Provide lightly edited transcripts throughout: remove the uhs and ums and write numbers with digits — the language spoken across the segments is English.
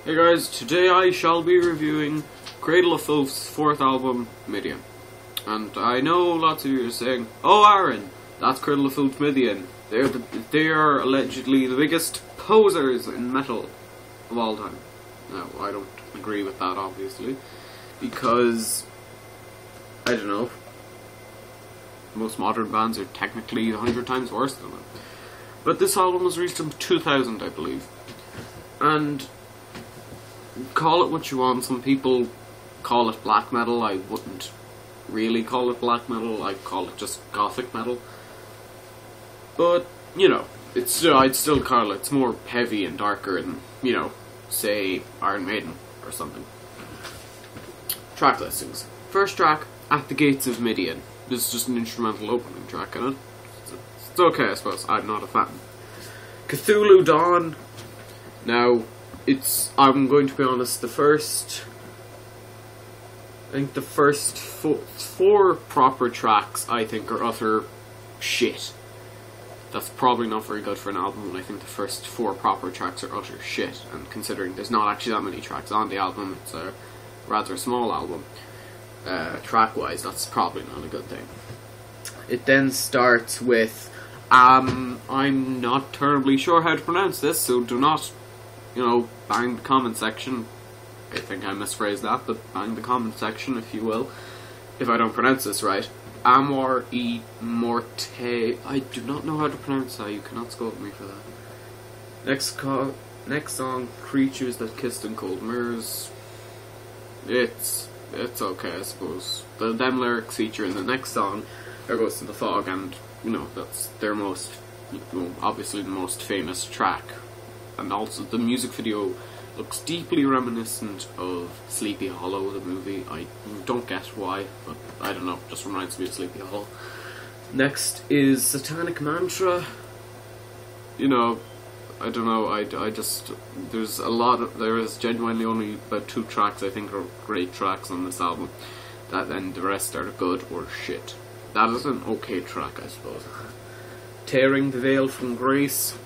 Hey guys, today I shall be reviewing Cradle of Filth's fourth album, Midian. And I know lots of you are saying, "Oh Aaron, that's Cradle of Filth Midian. They are allegedly the biggest posers in metal of all time." No, I don't agree with that, obviously, because, I don't know, most modern bands are technically 100 times worse than them. But this album was released in 2000, I believe. And call it what you want. Some people call it black metal. I wouldn't really call it black metal. I'd call it just gothic metal. But, you know, I'd still call it's more heavy and darker than, you know, say Iron Maiden or something. Track listings. First track, At the Gates of Midian. This is just an instrumental opening track, and it's okay, I suppose. I'm not a fan. Cthulhu Dawn. Now, I'm going to be honest, the first four proper tracks, I think, are utter shit. That's probably not very good for an album, and I think the first four proper tracks are utter shit, and considering there's not actually that many tracks on the album, it's a rather small album, track-wise, that's probably not a good thing. It then starts with, I'm not terribly sure how to pronounce this, so do not, bang the comment section. I think I misphrased that, but bang the comment section, if you will, if I don't pronounce this right. Amor e Morte. I do not know how to pronounce that. You cannot scold me for that. Next song, Creatures That Kissed in Cold Mirrors. It's okay, I suppose. Them lyrics feature in the next song, There Goes to the Fog, and that's their obviously the most famous track. And also the music video looks deeply reminiscent of Sleepy Hollow, the movie. I don't get why, but I don't know, just reminds me of Sleepy Hollow. Next is Satanic Mantra. I don't know, there is genuinely only about 2 tracks I think are great tracks on this album. Then the rest are good or shit. That is an okay track, I suppose. Tearing the Veil from Grace.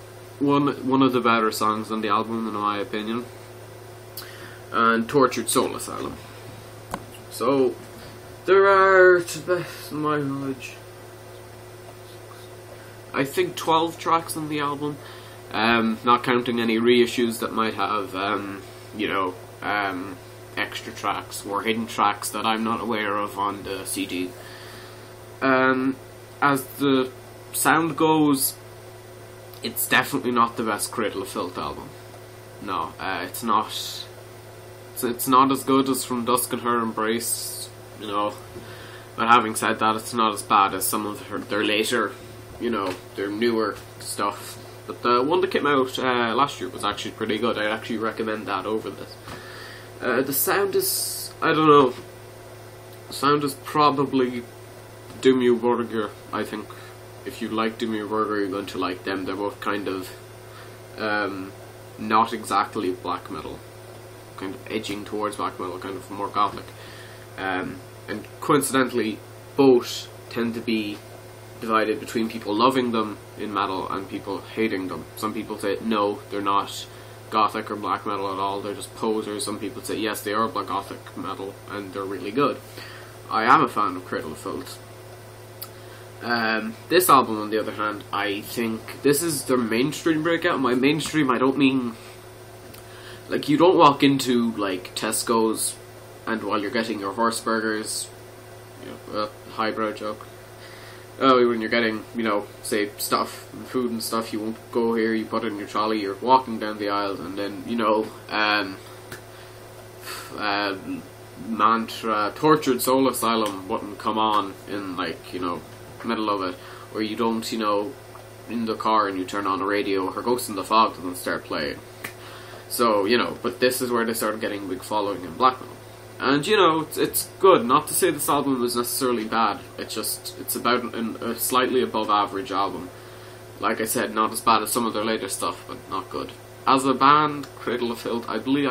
One of the better songs on the album, in my opinion. And Tortured Soul Asylum. So, there are, to the best of my knowledge, I think 12 tracks on the album. Not counting any reissues that might have, extra tracks or hidden tracks that I'm not aware of on the CD. As the sound goes, it's definitely not the best Cradle of Filth album. No, it's not. It's not as good as From Dusk and Her Embrace, But having said that, it's not as bad as some of their later, their newer stuff. But the one that came out last year was actually pretty good. I'd actually recommend that over this. The sound is, I don't know. The sound is probably Dimmu Borgir, I think. If you like Dimmu Borgir, you're going to like them. They're both kind of not exactly black metal, kind of edging towards black metal, kind of more gothic. And coincidentally, both tend to be divided between people loving them in metal and people hating them. Some people say, no, they're not gothic or black metal at all, they're just posers. Some people say, yes, they are black gothic metal, and they're really good. I am a fan of Cradle of Filth. This album, on the other hand, I think this is their mainstream breakout. By mainstream, I don't mean, you don't walk into, Tesco's, and while you're getting your horse burgers, highbrow joke, when you're getting, say, stuff, food and stuff, you won't go here, you put it in your trolley, you're walking down the aisle, and then, Mantra, Tortured Soul Asylum wouldn't come on in, middle of it, or you don't, in the car and you turn on a radio, Her Ghost in the Fog doesn't start playing. So, but this is where they started getting a big following in black metal. And, it's good. Not to say this album is necessarily bad. It's about a slightly above average album. Like I said, not as bad as some of their later stuff, but not good. As a band, Cradle of Filth, I believe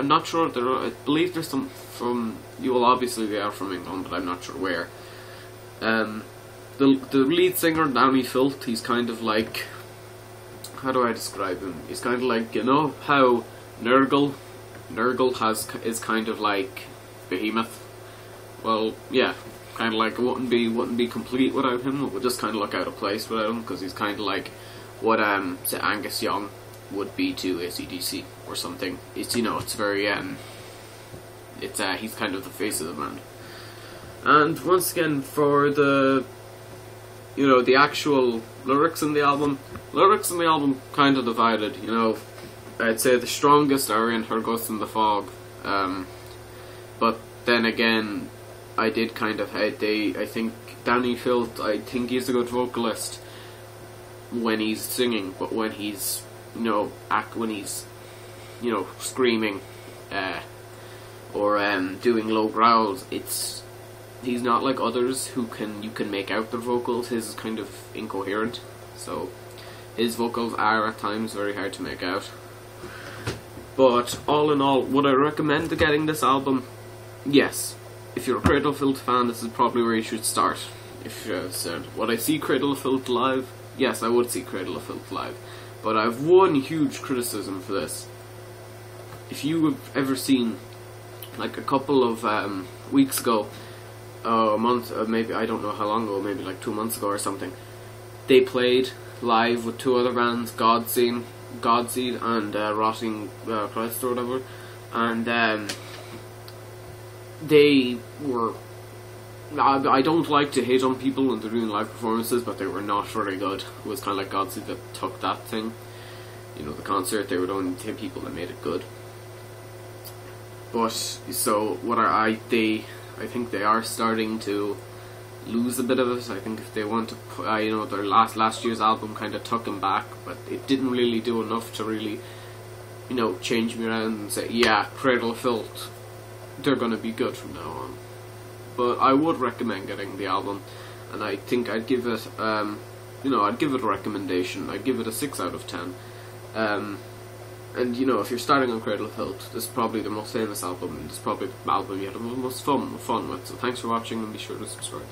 there's some from, obviously they are from England, but I'm not sure where. The lead singer, Danny Filth, he's kind of like, how do I describe him? He's kind of like, how Nurgle Nurgle is kind of like Behemoth. Well, yeah, kind of like it wouldn't be complete without him. It would just kind of look out of place without him, because he's kind of like what say Angus Young would be to AC/DC or something. It's, you know, it's very he's kind of the face of the band. And once again, for the, you know, the actual lyrics in the album kind of divided. You know, I'd say the strongest are in Her Ghost in the Fog, but then again, I did kind of I think Danny Filth, I think he's a good vocalist when he's singing, but when he's, you know, when he's, you know, screaming or doing low growls, he's not like others who you can make out their vocals. His is kind of incoherent, so his vocals are at times very hard to make out. But all in all, would I recommend getting this album? Yes. If you're a Cradle of Filth fan, this is probably where you should start. If would I see Cradle of Filth live? Yes, I would see Cradle of Filth live. But I have one huge criticism for this. If you have ever seen, like a couple of weeks ago, a month, maybe, I don't know how long ago, maybe like 2 months ago or something, they played live with two other bands, Godseed and Rotting Christ or whatever, and they were, I don't like to hate on people when they're doing live performances, but they were not very good. It was kind of like Godseed that took that thing, you know, the concert. They were the only two people that made it good. But so I think they are starting to lose a bit of it. I think if they want to, you know, their last year's album kind of took them back, but it didn't really do enough to really, you know, change me around and say, yeah, Cradle of Filth, they're going to be good from now on. But I would recommend getting the album, and I think I'd give it, you know, I'd give it a recommendation. I'd give it a 6 out of 10. And, you know, if you're starting on Cradle of Filth, this is probably the most famous album, and this is probably the album you have the most fun with. So thanks for watching, and be sure to subscribe.